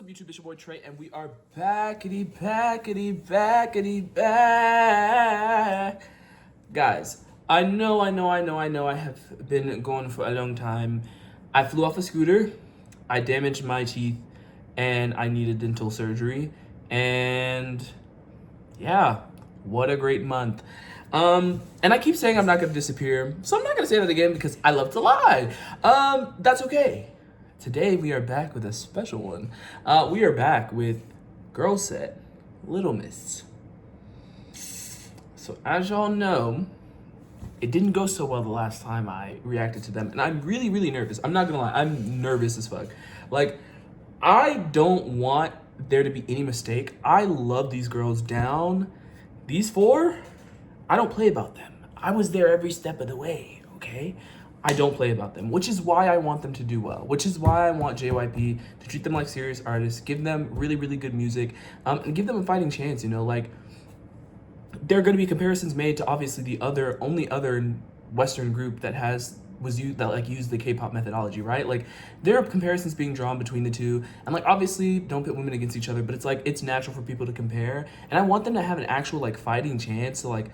up, YouTube? It's your boy Trey, and we are back. Guys, I know I have been going for a long time. I flew off a scooter, I damaged my teeth, and I needed dental surgery. And yeah, what a great month. And I keep saying I'm not gonna disappear, so I'm not gonna say that again because I love to lie. That's okay. Today we are back with a special one. We are back with GIRLSET Little Miss. So as y'all know, it didn't go so well the last time I reacted to them, and I'm really nervous. I'm not gonna lie, I'm nervous as fuck. Like, I don't want there to be any mistake. I love these girls down. These four, I don't play about them. I was there every step of the way, okay? I don't play about them, which is why I want them to do well, which is why I want JYP to treat them like serious artists, give them really good music, and give them a fighting chance, you know? Like, there are going to be comparisons made to obviously the only other Western group that used the K-pop methodology, right? Like, there are comparisons being drawn between the two, and like, obviously don't pit women against each other, but it's like, it's natural for people to compare, and I want them to have an actual like fighting chance to like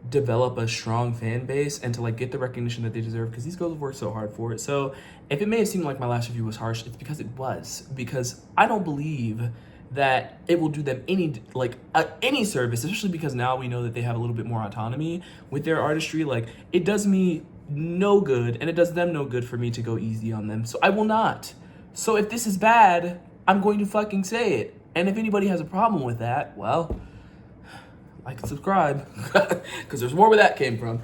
develop a strong fan base and to like get the recognition that they deserve, because these girls have worked so hard for it. So if it may have seemed like my last review was harsh, it's because it was, because I don't believe that it will do them any service, especially because now we know that they have a little bit more autonomy with their artistry. Like, it does me no good and it does them no good for me to go easy on them, so I will not. So if this is bad, I'm going to fucking say it, and if anybody has a problem with that, well, like and subscribe, because there's more where that came from.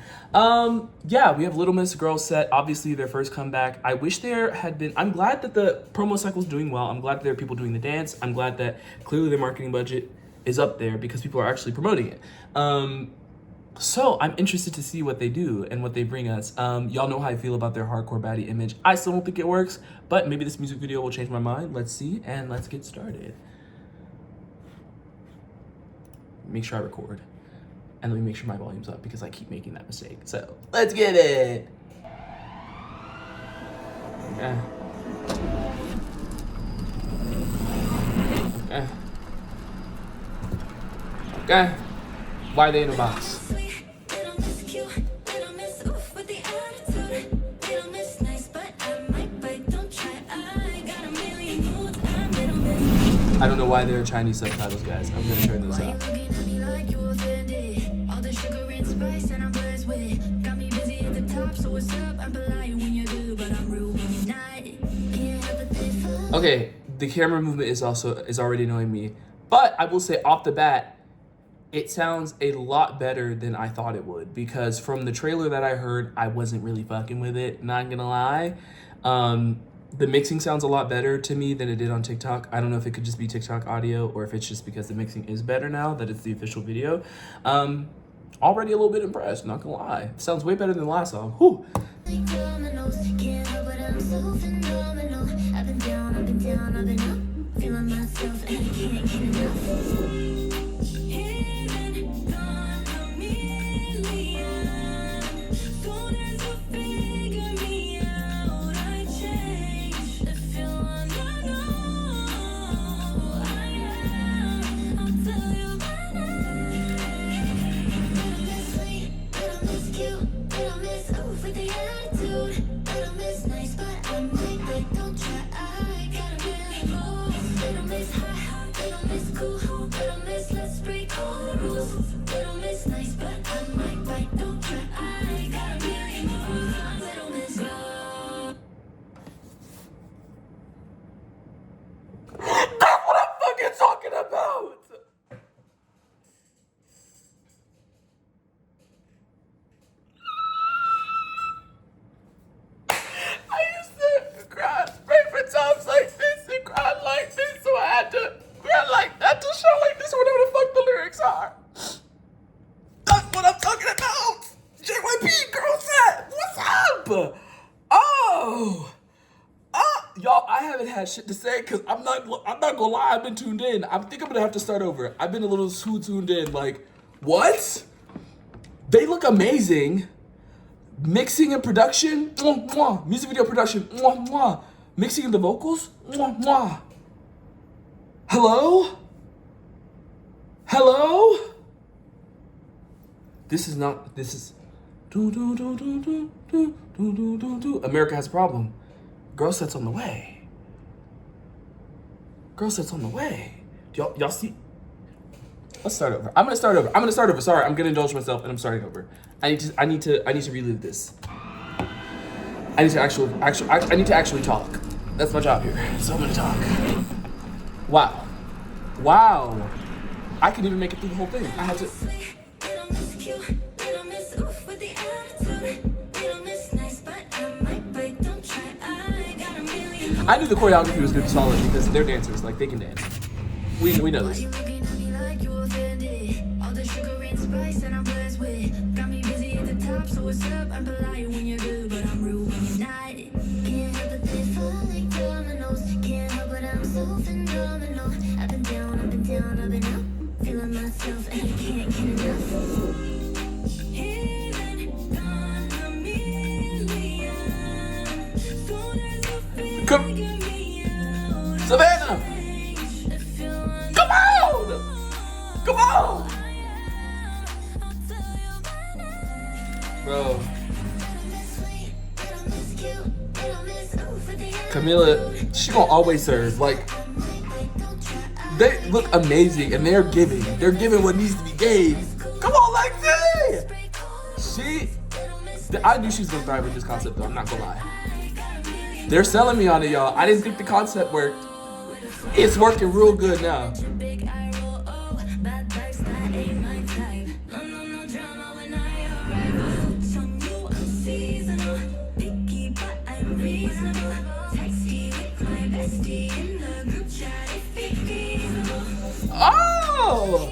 Yeah, we have Little Miss, GIRLSET, obviously their first comeback. I wish there had been, I'm glad that the promo cycle is doing well. I'm glad that there are people doing the dance. I'm glad that clearly their marketing budget is up there because people are actually promoting it. So I'm interested to see what they do and what they bring us. Y'all know how I feel about their hardcore baddie image. I still don't think it works, but maybe this music video will change my mind. Let's see, and let's get started. Make sure I record, and let me make sure my volume's up because I keep making that mistake. So let's get it. Okay. Okay. Okay. Why are they in a box? I don't know why there are Chinese subtitles, guys. I'm gonna turn this up. Okay, the camera movement is already annoying me, but I will say off the bat, it sounds a lot better than I thought it would, because from the trailer that I heard, I wasn't really fucking with it, not gonna lie. The mixing sounds a lot better to me than it did on TikTok. I don't know if it could just be TikTok audio or if it's just because the mixing is better now that it's the official video. Already a little bit impressed, not gonna lie. It sounds way better than the last song. Whew. Talking about. I used to cry, pray for times like this and cry like this, so I had to cry like that to show like this, whatever the fuck the lyrics are. That's what I'm talking about. JYP, GIRLSET, what's up? Oh. Y'all, I haven't had shit to say because I'm not gonna lie, I've been tuned in. I think I'm gonna have to start over. I've been a little too tuned in. Like, what? They look amazing. Mixing and production, mwah, mwah. Music video production, mwah, mwah. Mixing and the vocals, mwah, mwah. Hello? Hello? This is not, this is, America has a problem. GIRLSET's on the way. GIRLSET's on the way. Y'all see? Let's start over. I'm gonna start over. Sorry, I'm gonna indulge myself and I'm starting over. I need to relive this. I need to actually talk. That's my job here. So I'm gonna talk. Wow. I couldn't even make it through the whole thing. I had to. I knew the choreography was gonna be solid because they're dancers, like they can dance. We know this. Come, Savannah! Come on! Bro. Camila, she gonna always serve. Like, they look amazing and they're giving. They're giving what needs to be gave. Come on, Lexi! I knew she was gonna thrive with this concept though, I'm not gonna lie. They're selling me on it, y'all. I didn't think the concept worked. It's working real good now. Oh!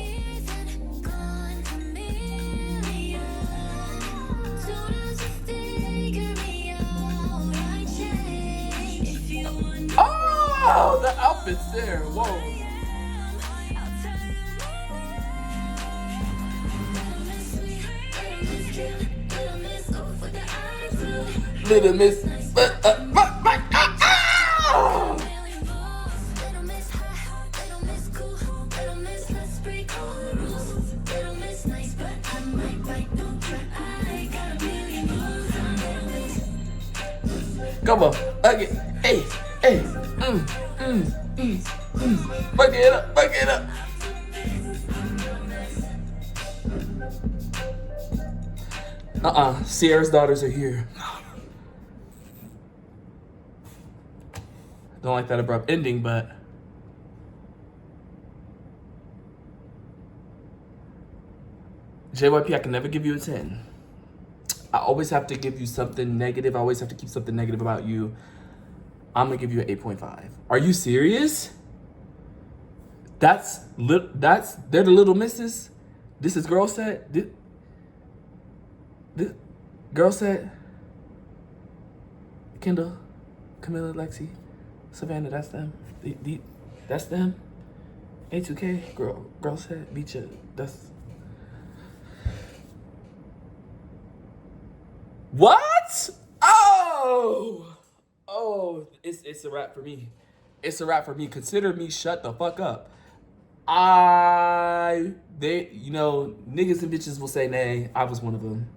Oh, the outfit's there. Whoa. Little Miss. Come on. Okay. Hey. Back it up. Sierra's daughters are here. Don't like that abrupt ending, but JYP, I can never give you a 10. I always have to give you something negative. I always have to keep something negative about you. I'm gonna give you an 8.5. Are you serious? They're the Little Misses. This is GIRLSET. This GIRLSET. Kendall, Camilla, Lexi, Savannah. That's them. That's them. A2K, GIRLSET, VCHA. That's. What? Oh, it's a wrap for me. It's a wrap for me. Consider me shut the fuck up. Niggas and bitches will say nay. I was one of them.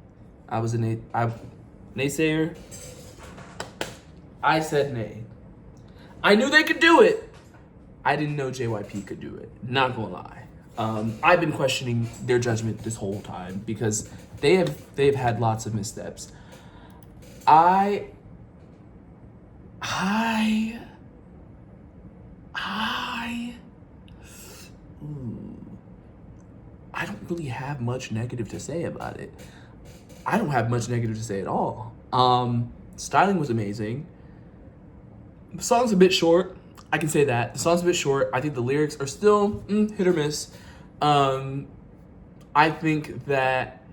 I was a naysayer. I said nay. I knew they could do it. I didn't know JYP could do it. Not gonna lie. I've been questioning their judgment this whole time because they've had lots of missteps. I don't really have much negative to say about it. I don't have much negative to say at all. Styling was amazing. The song's a bit short. I can say that. The song's a bit short. I think the lyrics are still hit or miss. I think that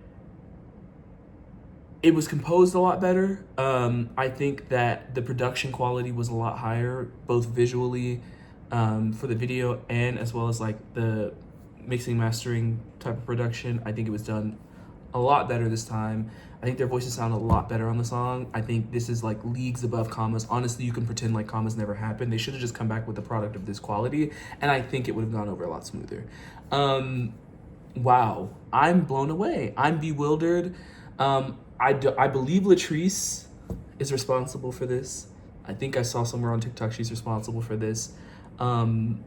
it was composed a lot better. I think that the production quality was a lot higher, both visually for the video and as well as like the mixing, mastering type of production. I think it was done a lot better this time. I think their voices sound a lot better on the song. I think this is like leagues above commas. Honestly, you can pretend like commas never happened. They should have just come back with a product of this quality, and I think it would have gone over a lot smoother. Wow, I'm blown away. I'm bewildered. I believe Latrice is responsible for this. I think I saw somewhere on TikTok she's responsible for this. 10s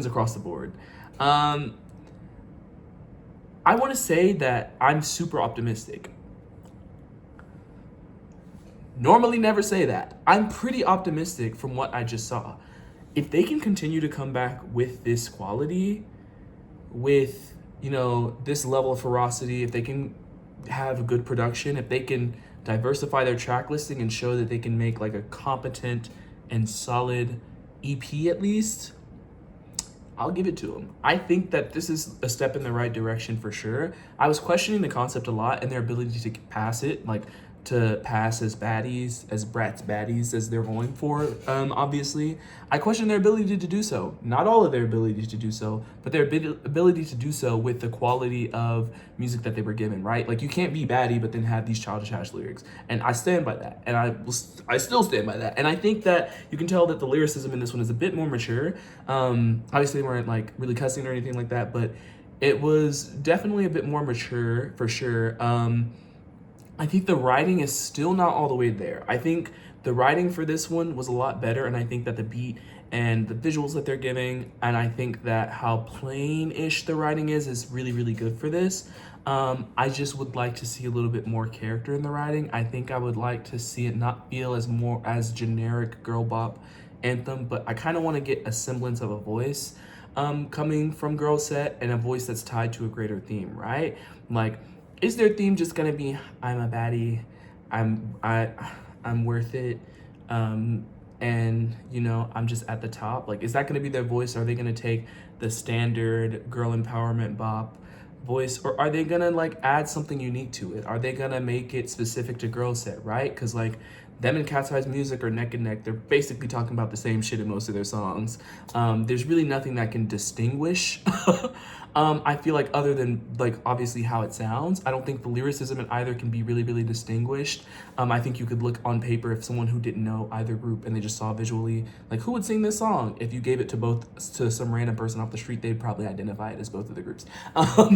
across the board. I want to say that I'm super optimistic. Normally never say that. I'm pretty optimistic from what I just saw. If they can continue to come back with this quality, with, you know, this level of ferocity, if they can have a good production, if they can diversify their track listing and show that they can make like a competent and solid EP at least, I'll give it to them. I think that this is a step in the right direction for sure. I was questioning the concept a lot and their ability to pass it, like to pass as baddies, as Bratz baddies as they're going for, obviously. I question their ability to do so. Not all of their ability to do so, but their ability to do so with the quality of music that they were given, right? Like you can't be baddie but then have these childish ass lyrics. And I stand by that. And I still stand by that. And I think that you can tell that the lyricism in this one is a bit more mature. Obviously they weren't like really cussing or anything like that, but it was definitely a bit more mature for sure. I think the writing is still not all the way there. I think the writing for this one was a lot better, and I think that the beat and the visuals that they're giving, and I think that how plain-ish the writing is really, really good for this. I just would like to see a little bit more character in the writing. I think I would like to see it not feel as generic girl bop anthem, but I kind of want to get a semblance of a voice coming from GIRLSET, and a voice that's tied to a greater theme, right? Like, is their theme just gonna be I'm a baddie, I'm worth it, and you know I'm just at the top? Like, is that gonna be their voice? Are they gonna take the standard girl empowerment bop voice, or are they gonna like add something unique to it? Are they gonna make it specific to GIRLSET, right? Because like them and Cat's Eye's music are neck and neck. They're basically talking about the same shit in most of their songs. There's really nothing that can distinguish I feel like, other than like obviously how it sounds. I don't think the lyricism in either can be really, really distinguished. I think you could look on paper, if someone who didn't know either group and they just saw visually like who would sing this song, if you gave it to some random person off the street, they'd probably identify it as both of the groups.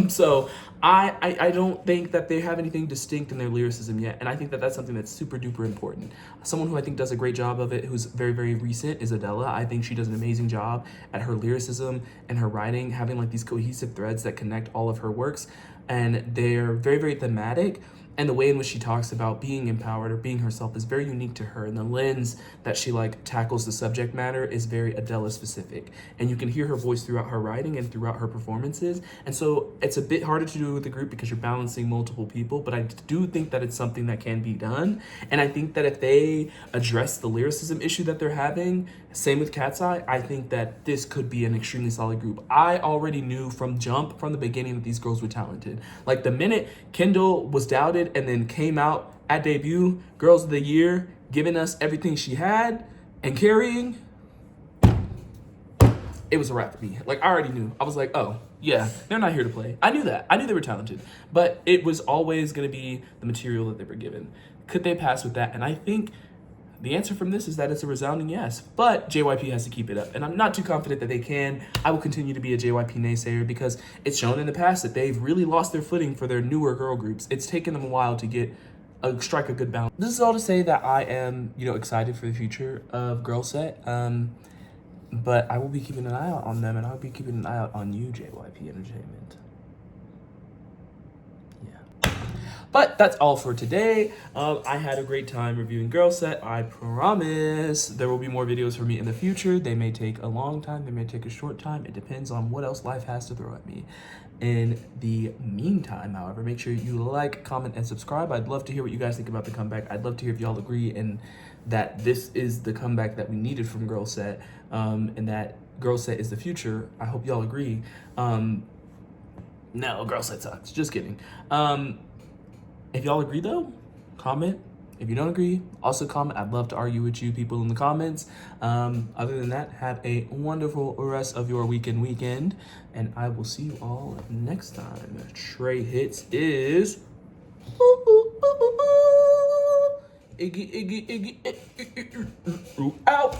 So I don't think that they have anything distinct in their lyricism yet, and I think that that's something that's super duper important. Someone who I think does a great job of it, who's very, very recent, is Adela. I think she does an amazing job at her lyricism and her writing, having like these cohesive threads that connect all of her works, and they're very, very thematic. And the way in which she talks about being empowered or being herself is very unique to her. And the lens that she like tackles the subject matter is very Adela specific. And you can hear her voice throughout her writing and throughout her performances. And so it's a bit harder to do with the group because you're balancing multiple people, but I do think that it's something that can be done. And I think that if they address the lyricism issue that they're having, same with Cat's Eye, I think that this could be an extremely solid group. I already knew from the beginning, that these girls were talented. Like the minute Kendall was doubted and then came out at debut, Girls of the Year, giving us everything she had and carrying, it was a wrap for me. Like, I already knew. I was like, oh, yeah, they're not here to play. I knew that. I knew they were talented. But it was always going to be the material that they were given. Could they pass with that? And I think the answer from this is that it's a resounding yes. But JYP has to keep it up. And I'm not too confident that they can. I will continue to be a JYP naysayer because it's shown in the past that they've really lost their footing for their newer girl groups. It's taken them a while to strike a good balance. This is all to say that I am, excited for the future of GIRLSET. But I will be keeping an eye out on them, and I'll be keeping an eye out on you, JYP Entertainment. Yeah. But that's all for today. I had a great time reviewing GIRLSET. I promise there will be more videos for me in the future. They may take a long time. They may take a short time. It depends on what else life has to throw at me. In the meantime, however, make sure you like, comment, and subscribe. I'd love to hear what you guys think about the comeback. I'd love to hear if y'all agree and that this is the comeback that we needed from GIRLSET, and that GIRLSET is the future. I hope y'all agree. No, GIRLSET sucks. Just kidding. If y'all agree though, comment, If you don't agree, also comment. I'd love to argue with you people in the comments. Other than that, have a wonderful rest of your weekend. And I will see you all next time. Trey Hits is... Iggy, Iggy, Iggy, out.